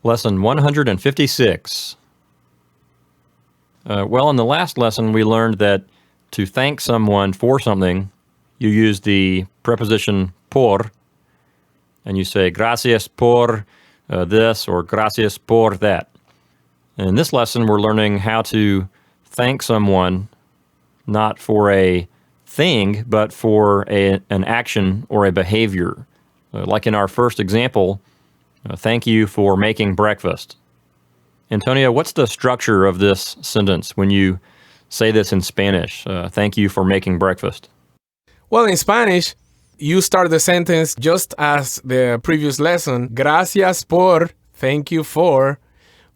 Lesson 156. Well, in the last lesson, we learned that to thank someone for something, you use the preposition por, and you say gracias por this or gracias por that. In this lesson, we're learning how to thank someone not for a thing, but for an action or a behavior. Like in our first example, thank you for making breakfast. Antonio, what's the structure of this sentence when you say this in Spanish? Thank you for making breakfast. Well, in Spanish, you start the sentence just as the previous lesson, gracias por, thank you for.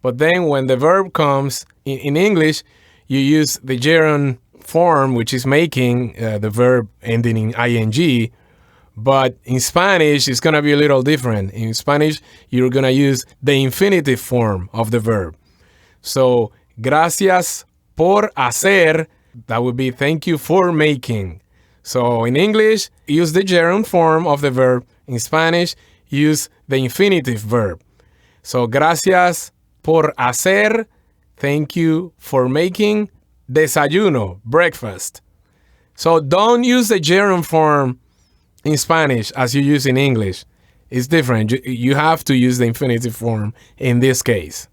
But then when the verb comes in English, you use the gerund form, which is making, the verb ending in ing. But in Spanish, it's going to be a little different. In Spanish, you're going to use the infinitive form of the verb. So, gracias por hacer, that would be thank you for making. So, in English, use the gerund form of the verb. In Spanish, use the infinitive verb. So, gracias por hacer, thank you for making desayuno, breakfast. So, don't use the gerund form in Spanish as you use in English. It's different. You have to use the infinitive form in this case.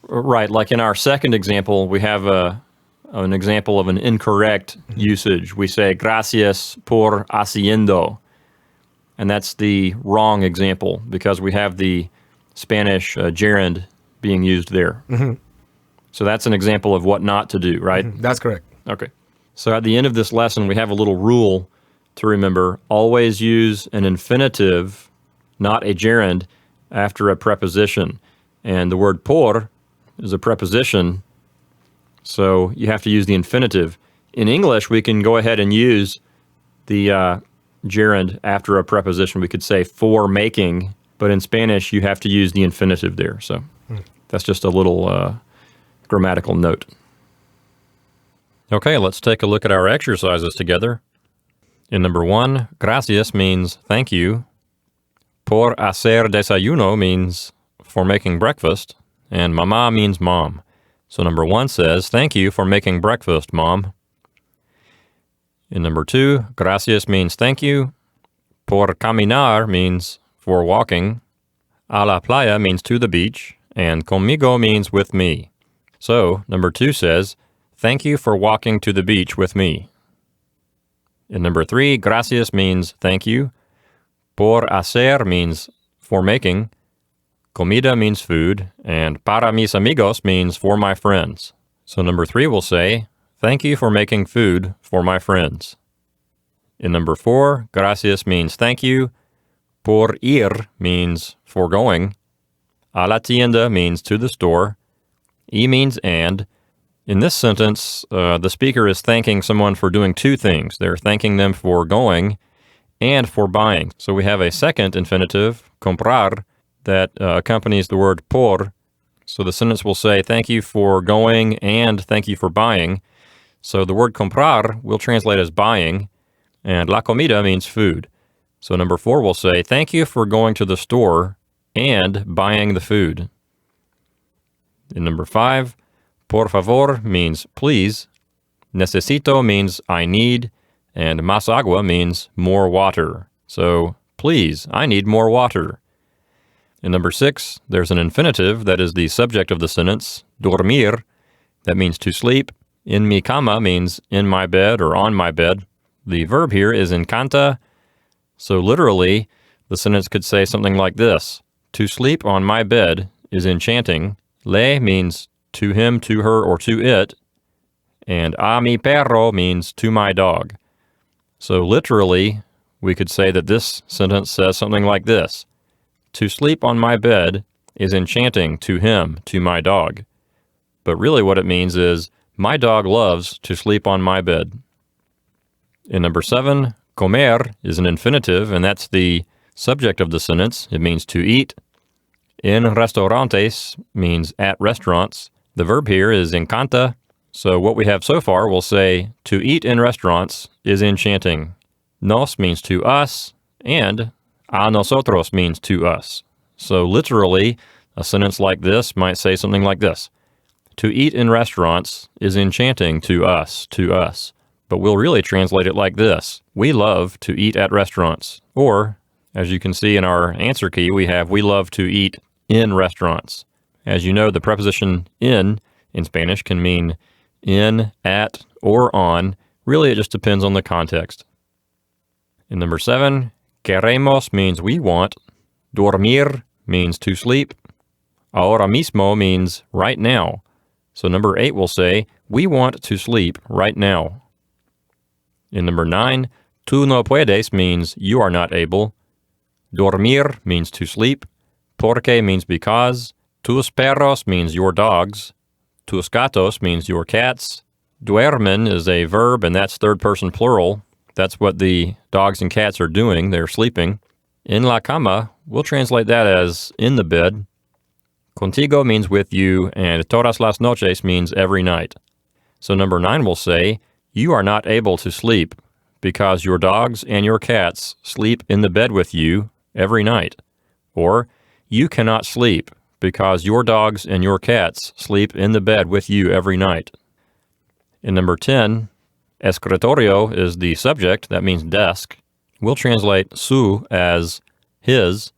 Right. Like in our second example, we have an example of an incorrect usage. We say gracias por haciendo. And that's the wrong example because we have the Spanish gerund being used there. Mm-hmm. So that's an example of what not to do, right? Mm-hmm. That's correct. Okay. So at the end of this lesson, we have a little rule to remember. Always use an infinitive, not a gerund, after a preposition. And the word por is a preposition, so you have to use the infinitive. In English, we can go ahead and use the gerund after a preposition. We could say for making, but in Spanish, you have to use the infinitive there. So that's just a little grammatical note. Okay, let's take a look at our exercises together. In number 1, gracias means thank you. Por hacer desayuno means for making breakfast. And mamá means mom. So number 1 says, thank you for making breakfast, Mom. In number 2, gracias means thank you. Por caminar means for walking. A la playa means to the beach. And conmigo means with me. So number 2 says, thank you for walking to the beach with me. In number 3, gracias means thank you. Por hacer means for making. Comida means food. And para mis amigos means for my friends. So number 3 will say, thank you for making food for my friends. In number 4, gracias means thank you. Por ir means for going. A la tienda means to the store. Y means and. In this sentence, the speaker is thanking someone for doing 2 things. They're thanking them for going and for buying. So we have a second infinitive, comprar, that accompanies the word por. So the sentence will say, thank you for going and thank you for buying. So the word comprar will translate as buying, and la comida means food. So number 4 will say, thank you for going to the store and buying the food. In number 5, por favor means please. Necesito means I need. And más agua means more water. So please, I need more water. In number 6, there's an infinitive that is the subject of the sentence, dormir. That means to sleep. En mi cama means in my bed or on my bed. The verb here is encanta. So literally, the sentence could say something like this. To sleep on my bed is enchanting. Le means to him, to her, or to it. And a mi perro means to my dog. So literally, we could say that this sentence says something like this. To sleep on my bed is enchanting to him, to my dog. But really what it means is, my dog loves to sleep on my bed. In number 7, comer is an infinitive, and that's the subject of the sentence. It means to eat. En restaurantes means at restaurants. The verb here is encanta. So what we have so far will say, to eat in restaurants is enchanting. Nos means to us, and a nosotros means to us. So literally, A sentence like this might say something like this. To eat in restaurants is enchanting to us. But we'll really translate it like this. We love to eat at restaurants. Or, as you can see in our answer key, we have we love to eat in restaurants. As you know, the preposition in Spanish can mean in, at, or on. Really, it just depends on the context. In number 7, queremos means we want. Dormir means to sleep. Ahora mismo means right now. So number 8 will say, we want to sleep right now. In number 9, tú no puedes means you are not able. Dormir means to sleep. Porque means because. Tus perros means your dogs. Tus gatos means your cats. Duermen is a verb, and that's third person plural. That's what the dogs and cats are doing. They're sleeping. En la cama, we'll translate that as in the bed. Contigo means with you, and todas las noches means every night. So number 9 will say, you are not able to sleep because your dogs and your cats sleep in the bed with you every night. Or, you cannot sleep because your dogs and your cats sleep in the bed with you every night. In number 10, escritorio is the subject, that means desk. We'll translate su as his,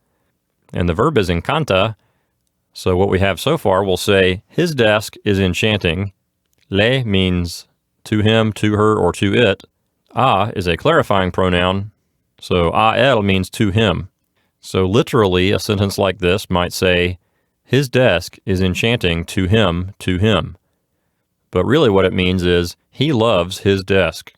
and the verb is encanta. So what we have so far, we'll say, his desk is enchanting. Le means to him, to her, or to it. A is a clarifying pronoun, so AL means to him. So literally, a sentence like this might say, his desk is enchanting to him, to him. But really what it means is, he loves his desk.